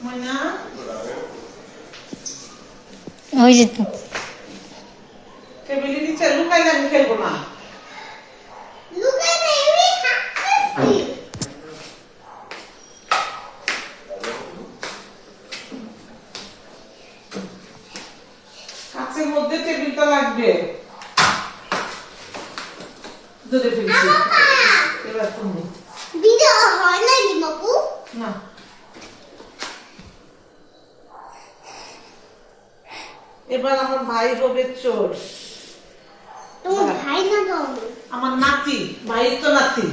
ময়না ওই যে টেবিলের নিচে লুকাইলে আমি খেলবো না। কাছের মধ্যে টেবিলটা লাগবে। ধরে ফেলছি এবার তুমি ভিডিও হয় না কি বাবু? না এবার আমার ভাই হবে চোর। তোমার ভাই না তো আমার নাতি, ভাই তো নাতি।